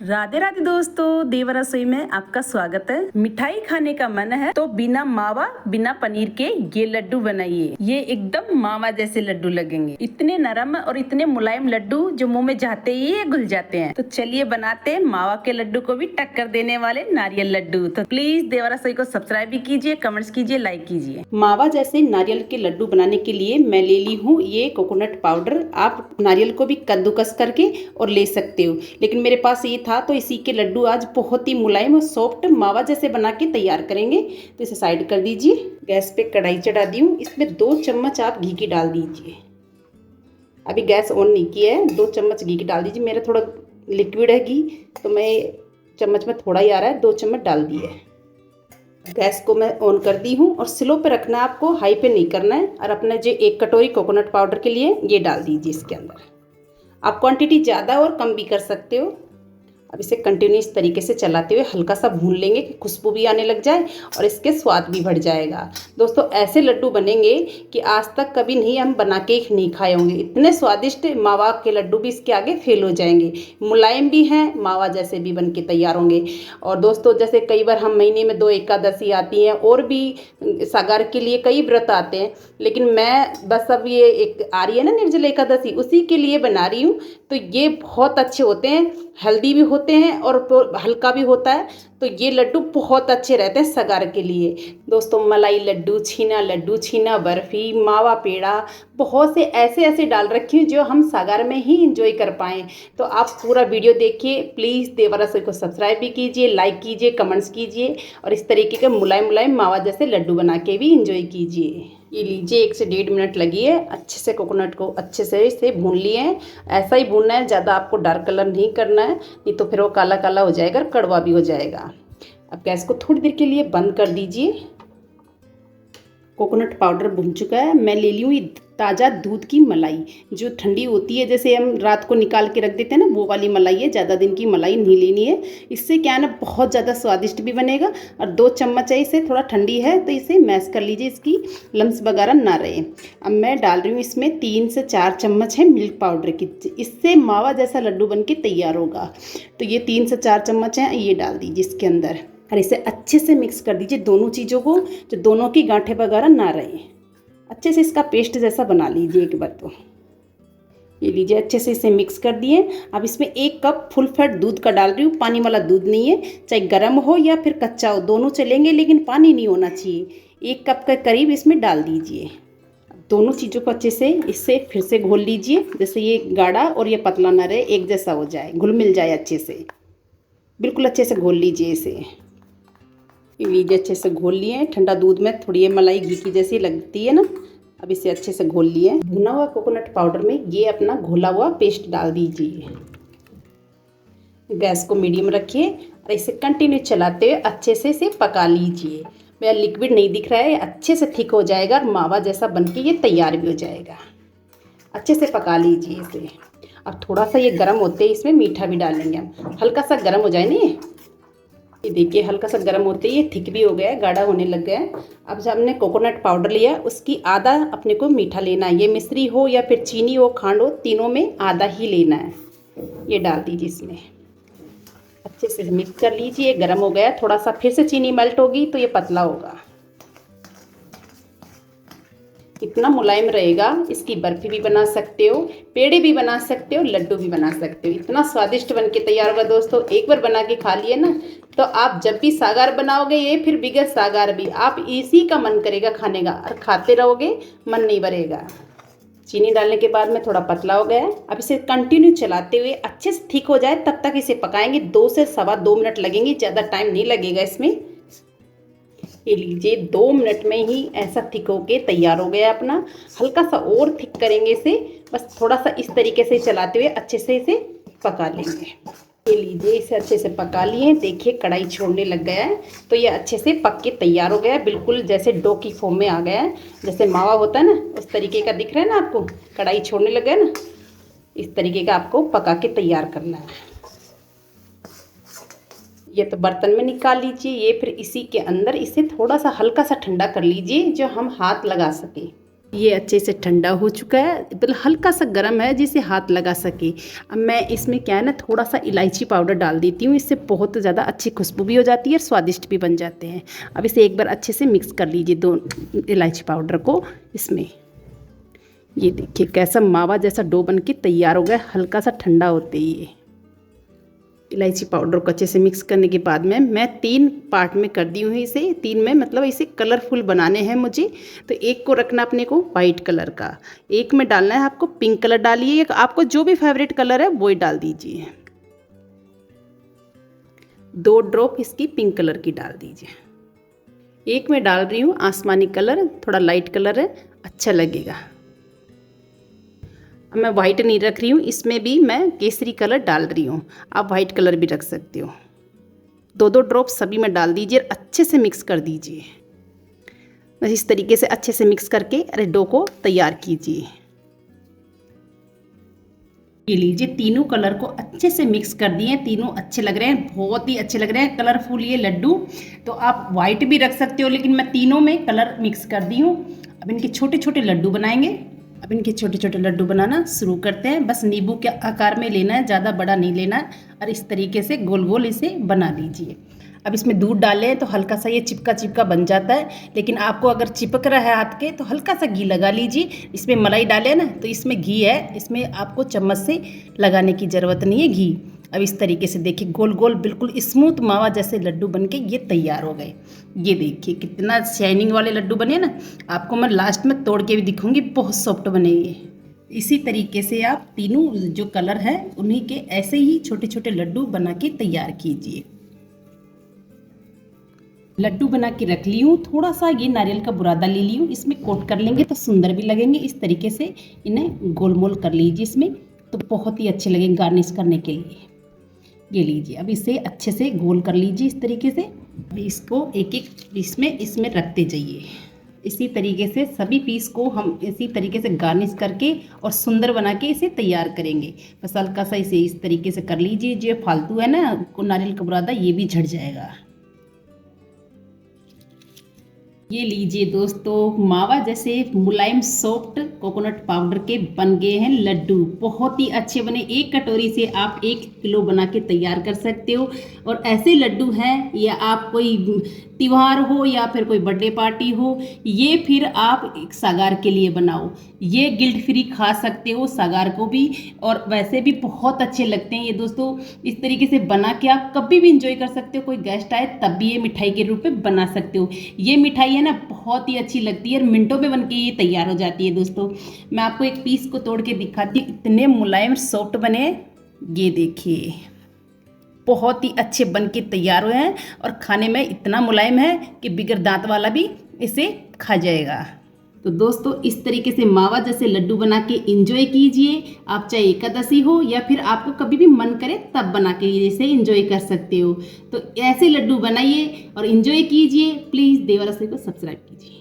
राधे राधे दोस्तों, देव रसोई में आपका स्वागत है। मिठाई खाने का मन है तो बिना मावा बिना पनीर के ये लड्डू बनाइए। ये एकदम मावा जैसे लड्डू लगेंगे, इतने नरम और इतने मुलायम लड्डू जो मुंह में जाते ही ये घुल जाते हैं। तो चलिए बनाते हैं मावा के लड्डू को भी टक्कर देने वाले नारियल लड्डू। तो प्लीज देव रसोई को सब्सक्राइब भी कीजिए, कमेंट्स कीजिए, लाइक कीजिए। मावा जैसे नारियल के लड्डू बनाने के लिए मैं ले ली हूँ ये कोकोनट पाउडर। आप नारियल को भी कद्दूकस करके और ले सकते हो, लेकिन मेरे पास ये था तो इसी के लड्डू आज बहुत ही मुलायम और सॉफ्ट मावा जैसे बना के तैयार करेंगे। तो इसे साइड कर दीजिए। गैस पे कढ़ाई चढ़ा दी हूँ, इसमें 2 चम्मच आप घी की डाल दीजिए। अभी गैस ऑन नहीं किया है। 2 चम्मच घी की डाल दीजिए। मेरा थोड़ा लिक्विड है घी, तो मैं चम्मच में थोड़ा ही आ रहा है, 2 चम्मच डाल दिए। गैस को मैं ऑन कर दी हूँ और स्लो पे रखना है आपको, हाई पे नहीं करना है। और अपने जो 1 कटोरी कोकोनट पाउडर के लिए ये डाल दीजिए इसके अंदर। आप क्वांटिटी ज़्यादा और कम भी कर सकते हो। अब इसे कंटिन्यूस तरीके से चलाते हुए हल्का सा भून लेंगे कि खुशबू भी आने लग जाए और इसके स्वाद भी बढ़ जाएगा। दोस्तों ऐसे लड्डू बनेंगे कि आज तक कभी नहीं हम बना के नहीं खाए होंगे। इतने स्वादिष्ट मावा के लड्डू भी इसके आगे फेल हो जाएंगे। मुलायम भी हैं, मावा जैसे भी बन के तैयार होंगे। और दोस्तों जैसे कई बार हम महीने में 2 एकादशी आती हैं और भी सागार के लिए कई व्रत आते हैं, लेकिन मैं बस अब ये एक आ रही है ना निर्जला एकादशी, उसी के लिए बना रही हूँ। तो ये बहुत अच्छे होते हैं, हेल्दी भी होते हैं और हल्का भी होता है। तो ये लड्डू बहुत अच्छे रहते हैं सगार के लिए। दोस्तों मलाई लड्डू, छीना बर्फ़ी, मावा पेड़ा, बहुत से ऐसे ऐसे डाल रखी हूँ जो हम सागार में ही इंजॉय कर पाएँ। तो आप पूरा वीडियो देखिए। प्लीज़ देवा रसोई को सब्सक्राइब भी कीजिए, लाइक कीजिए, कमेंट्स कीजिए और इस तरीके के मुलायम मुलायम मावा जैसे लड्डू बना के भी इंजॉय कीजिए। ये लीजिए 1 से 1.5 मिनट लगी है। अच्छे से कोकोनट को अच्छे से इसे भून लिए हैं। ऐसा ही भूनना है, ज़्यादा आपको डार्क कलर नहीं करना है, नहीं तो फिर वो काला काला हो जाएगा और कड़वा भी हो जाएगा। अब गैस को थोड़ी देर के लिए बंद कर दीजिए। कोकोनट पाउडर भुन चुका है। मैं ले ली हूँ ताज़ा दूध की मलाई, जो ठंडी होती है, जैसे हम रात को निकाल के रख देते हैं ना, वो वाली मलाई है। ज़्यादा दिन की मलाई नहीं लेनी है। इससे क्या है ना, बहुत ज़्यादा स्वादिष्ट भी बनेगा। और 2 चम्मच है, इसे थोड़ा ठंडी है तो इसे मैश कर लीजिए, इसकी लम्स वगैरह ना रहे। अब मैं डाल रही हूँ इसमें 3 से 4 चम्मच है मिल्क पाउडर की। इससे मावा जैसा लड्डू बन के तैयार होगा। तो ये 3 से 4 चम्मच हैं, ये डाल दीजिए इसके अंदर और इसे अच्छे से मिक्स कर दीजिए दोनों चीज़ों को, जो दोनों की गांठें वगैरह ना रहे। अच्छे से इसका पेस्ट जैसा बना लीजिए एक बार। तो ये लीजिए, अच्छे से इसे मिक्स कर दिए। अब इसमें 1 कप फुल फैट दूध का डाल रही हूँ। पानी वाला दूध नहीं है, चाहे गर्म हो या फिर कच्चा हो, दोनों चलेंगे, लेकिन पानी नहीं होना चाहिए। 1 कप के करीब इसमें डाल दीजिए। दोनों चीज़ों को अच्छे से इससे फिर से घोल लीजिए, जैसे ये गाढ़ा और ये पतला ना रहे, एक जैसा हो जाए, घुल मिल जाए अच्छे से। बिल्कुल अच्छे से घोल लीजिए इसे। लीजिए अच्छे से घोल लिए। ठंडा दूध में थोड़ी ये मलाई घी की जैसी लगती है ना। अब इसे अच्छे से घोल लिए। भुना हुआ कोकोनट पाउडर में ये अपना घोला हुआ पेस्ट डाल दीजिए। गैस को मीडियम रखिए और इसे कंटिन्यू चलाते हुए अच्छे से इसे पका लीजिए। मेरा लिक्विड नहीं दिख रहा है, अच्छे से थिक हो जाएगा और मावा जैसा बनके ये तैयार भी हो जाएगा। अच्छे से पका लीजिए इसे। अब थोड़ा सा ये गर्म होते ही इसमें मीठा भी डालेंगे हम। हल्का सा गर्म हो जाए ना, ये देखिए हल्का सा गर्म होते ही ये थिक भी हो गया है, गाढ़ा होने लग गया है। अब जब हमने कोकोनट पाउडर लिया, उसकी आधा अपने को मीठा लेना है। ये मिश्री हो या फिर चीनी हो, खांड हो, तीनों में आधा ही लेना है। ये डाल दीजिए इसमें, अच्छे से मिक्स कर लीजिए। गर्म हो गया, थोड़ा सा फिर से चीनी मेल्ट होगी तो ये पतला होगा। इतना मुलायम रहेगा, इसकी बर्फ़ी भी बना सकते हो, पेड़े भी बना सकते हो, लड्डू भी बना सकते हो। इतना स्वादिष्ट बन के तैयार होगा दोस्तों। एक बार बना के खा लिए ना, तो आप जब भी सागार बनाओगे, ये फिर बिगड़ सागार भी, आप इसी का मन करेगा खाने का और खाते रहोगे, मन नहीं भरेगा। चीनी डालने के बाद में थोड़ा पतला हो गया है। अब इसे कंटिन्यू चलाते हुए अच्छे से थिक हो जाए तब तक इसे पकाएंगे। 2 से सवा 2 मिनट लगेंगे, ज़्यादा टाइम नहीं लगेगा इसमें। ये लीजिए 2 मिनट में ही ऐसा थिक होके तैयार हो गया अपना। हल्का सा और थिक करेंगे इसे, बस थोड़ा सा इस तरीके से चलाते हुए अच्छे से इसे पका लेंगे। ये लीजिए, इसे अच्छे से पका लिए। देखिए कढ़ाई छोड़ने लग गया है, तो ये अच्छे से पक के तैयार हो गया है। बिल्कुल जैसे डो की फॉर्म में आ गया है, जैसे मावा होता है ना, उस तरीके का दिख रहा है ना आपको। कढ़ाई छोड़ने लग गया ना, इस तरीके का आपको पका के तैयार करना है। ये तो बर्तन में निकाल लीजिए। ये फिर इसी के अंदर इसे थोड़ा सा हल्का सा ठंडा कर लीजिए, जो हम हाथ लगा सकें। ये अच्छे से ठंडा हो चुका है, बिल्कुल हल्का सा गर्म है जिसे हाथ लगा सके। अब मैं इसमें क्या है ना, थोड़ा सा इलायची पाउडर डाल देती हूँ, इससे बहुत ज़्यादा अच्छी खुशबू भी हो जाती है और स्वादिष्ट भी बन जाते हैं। अब इसे एक बार अच्छे से मिक्स कर लीजिए, दो इलायची पाउडर को इसमें। ये देखिए कैसा मावा जैसा डो बन के तैयार हो गया, हल्का सा ठंडा होते ही। ये इलायची पाउडर को अच्छे से मिक्स करने के बाद में मैं 3 पार्ट में कर दी हूँ इसे। 3 में मतलब इसे कलरफुल बनाने हैं मुझे, तो एक को रखना अपने को वाइट कलर का, एक में डालना है आपको पिंक कलर डालिए, आपको जो भी फेवरेट कलर है वो ही डाल दीजिए। 2 ड्रॉप इसकी पिंक कलर की डाल दीजिए। एक में डाल रही हूँ आसमानी कलर, थोड़ा लाइट कलर है, अच्छा लगेगा। अब मैं वाइट नहीं रख रही हूँ, इसमें भी मैं केसरी कलर डाल रही हूँ, आप वाइट कलर भी रख सकते हो। 2-2 ड्रॉप सभी में डाल दीजिए, अच्छे से मिक्स कर दीजिए। बस इस तरीके से अच्छे से मिक्स करके डो को तैयार कीजिए। ये लीजिए, तीनों कलर को अच्छे से मिक्स कर दिए, तीनों अच्छे लग रहे हैं, बहुत ही अच्छे लग रहे हैं कलरफुल ये लड्डू। तो आप वाइट भी रख सकते हो, लेकिन मैं तीनों में कलर मिक्स कर दी हूँ। अब इनके छोटे छोटे लड्डू बनाएंगे। अब इनके छोटे छोटे लड्डू बनाना शुरू करते हैं। बस नींबू के आकार में लेना है, ज़्यादा बड़ा नहीं लेना है, और इस तरीके से गोल गोल इसे बना लीजिए। अब इसमें दूध डालें तो हल्का सा ये चिपका चिपका बन जाता है, लेकिन आपको अगर चिपक रहा है हाथ के तो हल्का सा घी लगा लीजिए। इसमें मलाई डालें ना तो इसमें घी है, इसमें आपको चम्मच से लगाने की ज़रूरत नहीं है घी। अब इस तरीके से देखिए गोल गोल बिल्कुल स्मूथ मावा जैसे लड्डू बनके ये तैयार हो गए। ये देखिए कितना शाइनिंग वाले लड्डू बने ना, आपको मैं लास्ट में तोड़ के भी दिखाऊंगी, बहुत सॉफ्ट बने ये। इसी तरीके से आप तीनों जो कलर है उन्हीं के ऐसे ही छोटे छोटे लड्डू बना के तैयार कीजिए। लड्डू बना के रख ली हूँ, थोड़ा सा ये नारियल का बुरादा ले ली हूँ, इसमें कोट कर लेंगे तो सुंदर भी लगेंगे। इस तरीके से इन्हें गोल मोल कर लीजिए इसमें, तो बहुत ही अच्छे लगेंगे गार्निश करने के लिए। ये लीजिए, अब इसे अच्छे से गोल कर लीजिए इस तरीके से। अभी इसको एक एक पीस में इसमें रखते जाइए। इसी तरीके से सभी पीस को हम इसी तरीके से गार्निश करके और सुंदर बना के इसे तैयार करेंगे। बस हल्का सा इसे इस तरीके से कर लीजिए, जो फालतू है ना नारियल का बुरादा ये भी झड़ जाएगा। ये लीजिए दोस्तों, मावा जैसे मुलायम सॉफ्ट कोकोनट पाउडर के बन गए हैं लड्डू, बहुत ही अच्छे बने। एक कटोरी से आप 1 किलो बना के तैयार कर सकते हो। और ऐसे लड्डू हैं, या आप कोई त्योहार हो या फिर कोई बर्थडे पार्टी हो, ये फिर आप एक सागार के लिए बनाओ, ये गिल्ट फ्री खा सकते हो सागार को भी, और वैसे भी बहुत अच्छे लगते हैं ये दोस्तों। इस तरीके से बना के आप कभी भी इंजॉय कर सकते हो, कोई गेस्ट आए तब भी ये मिठाई के रूप में बना सकते हो। ये मिठाई है ना बहुत ही अच्छी लगती है और मिनटों में बन के ये तैयार हो जाती है दोस्तों। मैं आपको एक पीस को तोड़ के दिखाती हूँ, इतने मुलायम सॉफ्ट बने, ये देखिए बहुत ही अच्छे बन के तैयार हुए हैं, और खाने में इतना मुलायम है कि बिगर दांत वाला भी इसे खा जाएगा। तो दोस्तों इस तरीके से मावा जैसे लड्डू बना के एंजॉय कीजिए। आप चाहे एकादशी हो या फिर आपको कभी भी मन करे तब बना के इसे एंजॉय कर सकते हो। तो ऐसे लड्डू बनाइए और एंजॉय कीजिए। प्लीज़ देवा रसोई को सब्सक्राइब कीजिए।